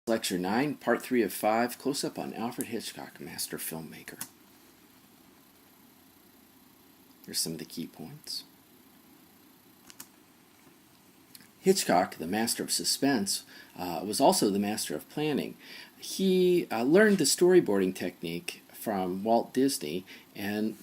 Lecture 9, Part 3 of 5, Close-Up on Alfred Hitchcock, Master Filmmaker. Here's some of the key points. Hitchcock, the master of suspense, was also the master of planning. He learned the storyboarding technique from Walt Disney and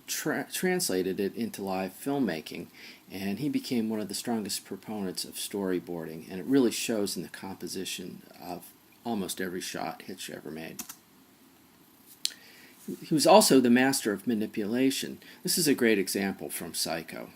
translated it into live filmmaking, and he became one of the strongest proponents of storyboarding, and it really shows in the composition of almost every shot Hitch ever made. He was also the master of manipulation. This is a great example from Psycho.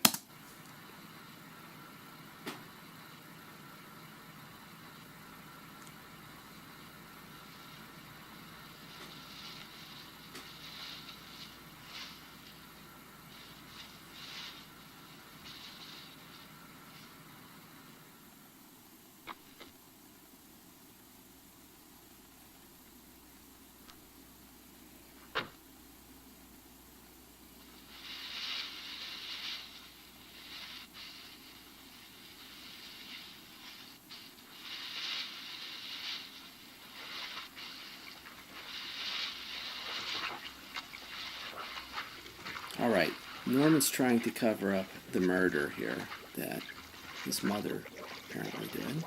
All right, Norman's trying to cover up the murder here that his mother apparently did.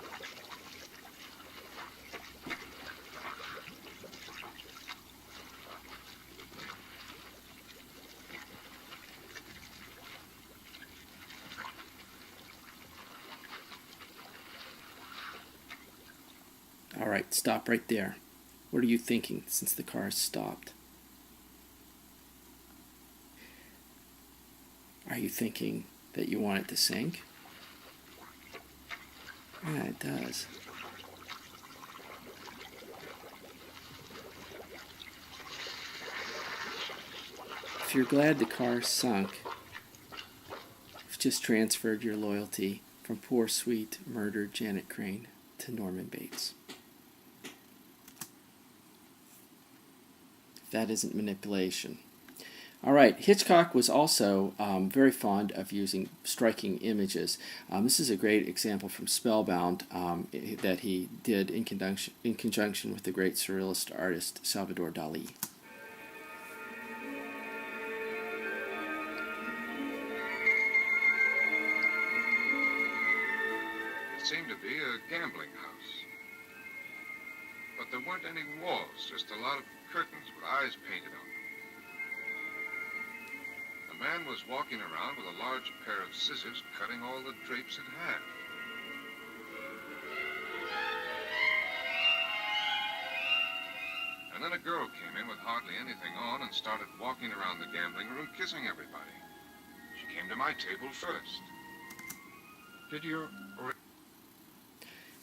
All right, stop right there. What are you thinking since the car stopped? Are you thinking that you want it to sink? Yeah, it does. If you're glad the car sunk, you've just transferred your loyalty from poor, sweet, murdered Janet Crane to Norman Bates. That isn't manipulation. All right, Hitchcock was also very fond of using striking images. This is a great example from Spellbound that he did in conjunction with the great surrealist artist Salvador Dali. It seemed to be a gambling house. But there weren't any walls, just a lot of curtains with eyes painted on them. A man was walking around with a large pair of scissors cutting all the drapes in half. And then a girl came in with hardly anything on and started walking around the gambling room kissing everybody. She came to my table first. Did you...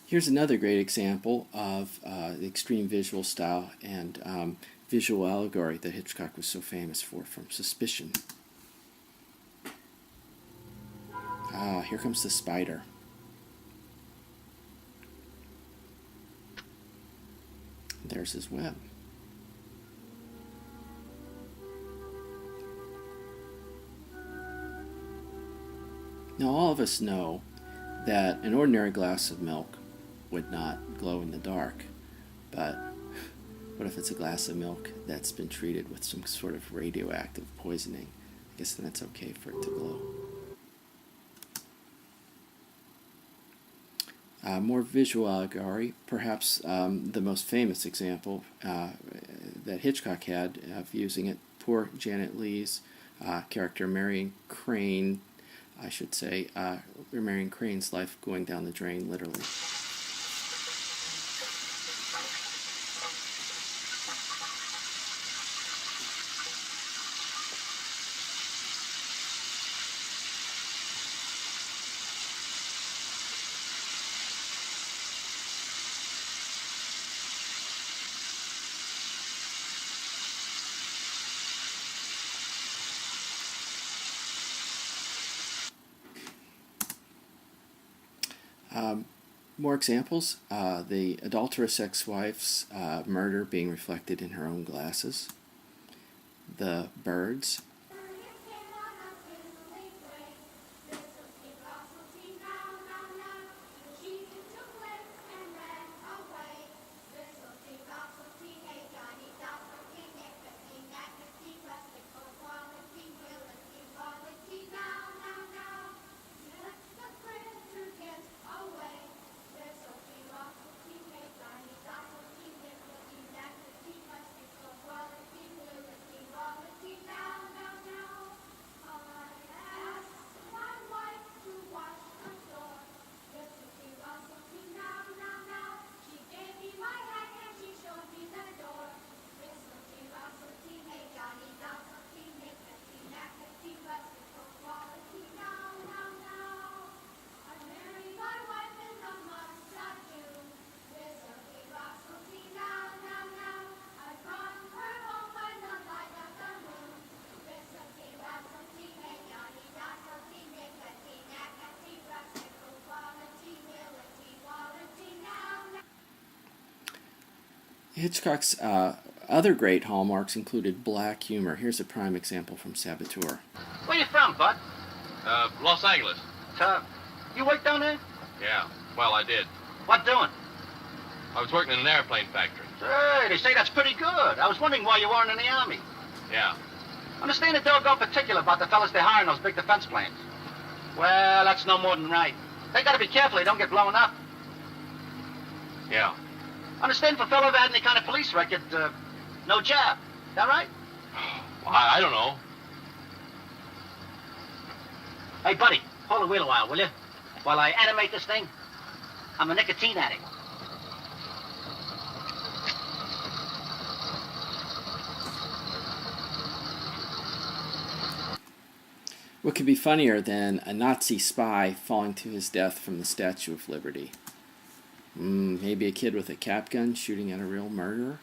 Here's another great example of the extreme visual style and visual allegory that Hitchcock was so famous for, from Suspicion. Ah, here comes the spider. There's his web. Now, all of us know that an ordinary glass of milk would not glow in the dark, but what if it's a glass of milk that's been treated with some sort of radioactive poisoning? I guess then it's okay for it to glow. More visual allegory, perhaps the most famous example that Hitchcock had of using it, poor Janet Leigh's character Marion Crane, I should say, Marion Crane's life going down the drain, literally. More examples, the adulterous ex-wife's murder being reflected in her own glasses, the birds, Hitchcock's other great hallmarks included black humor. Here's a prime example from Saboteur. Where you from, bud? Los Angeles. You work down there? Yeah, well, I did. What doing? I was working in an airplane factory. Hey, they say that's pretty good. I was wondering why you weren't in the Army. Yeah. Understand that they'll go particular about the fellas they hire in those big defense planes. Well, that's no more than right. They gotta be careful they don't get blown up. Yeah. Understand if a fellow ever had any kind of police record, no job. That right? Well, I don't know. Hey, buddy, hold the wheel a while, will you? While I animate this thing. I'm a nicotine addict. What could be funnier than a Nazi spy falling to his death from the Statue of Liberty? Maybe a kid with a cap gun shooting at a real murderer?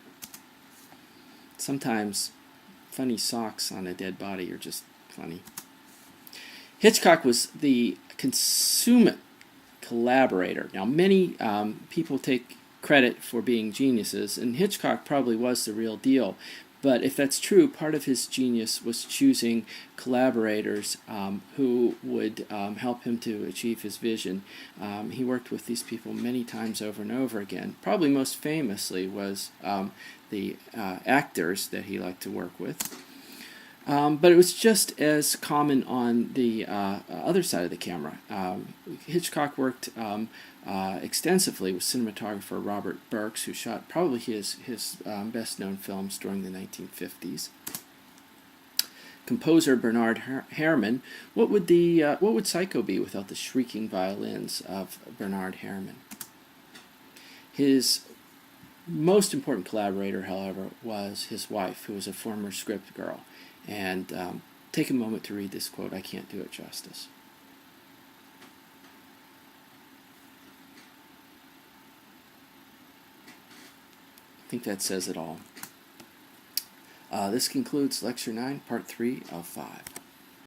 Sometimes funny socks on a dead body are just funny. Hitchcock was the consummate collaborator. Now, many people take credit for being geniuses, and Hitchcock probably was the real deal. But if that's true, part of his genius was choosing collaborators who would help him to achieve his vision. He worked with these people many times over and over again. Probably most famously was the actors that he liked to work with. But it was just as common on the other side of the camera. Hitchcock worked extensively with cinematographer Robert Burks, who shot probably his best-known films during the 1950s. Composer Bernard Herrmann. What would Psycho be without the shrieking violins of Bernard Herrmann? His most important collaborator, however, was his wife, who was a former script girl. And take a moment to read this quote. I can't do it justice. I think that says it all. This concludes Lecture 9, Part 3 of 5.